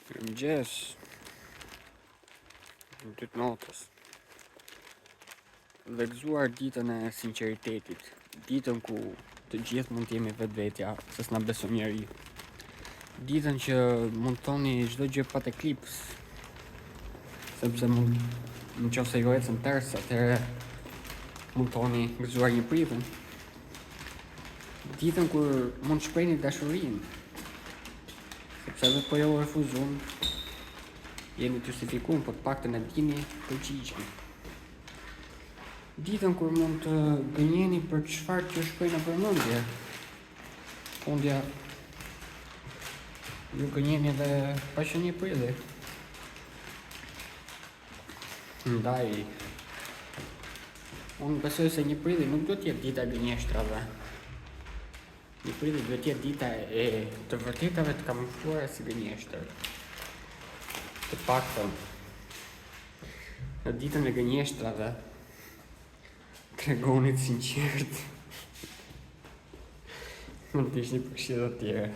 Mirëmëngjes. Në 2 natës. Dhe gëzuar ditën e sinqeritetit. Ditën ku të gjithë mund t'jemi vetvetja, se s'na beson njeri. Ditën që mund thoni çdo gjë pa eklips. Sepse mund nëse ju ecën tërës, atëherë mund thoni gëzuar një pritën. Ditën kur mund shprehni dashurinë. Sepse edhe po jo refuzon, jeni të justifikuar, po të paktën e dini përgjigjen. Ditën kur mund të gënjeni për çfarë që shkoi në përmendje. Fundja ju gënjeni edhe pa qenë një prilli. Ndaj, unë besoj se një prilli nuk do t'jetë dita e gënjeshtrave. Një prilli duhet t'jetë dita e të vërtetave të kamufluara si gënjeshtër. Të paktën në ditën e gënjeshtrave tregonit sinqert. Mund të ishte një përkëshilla të tjera.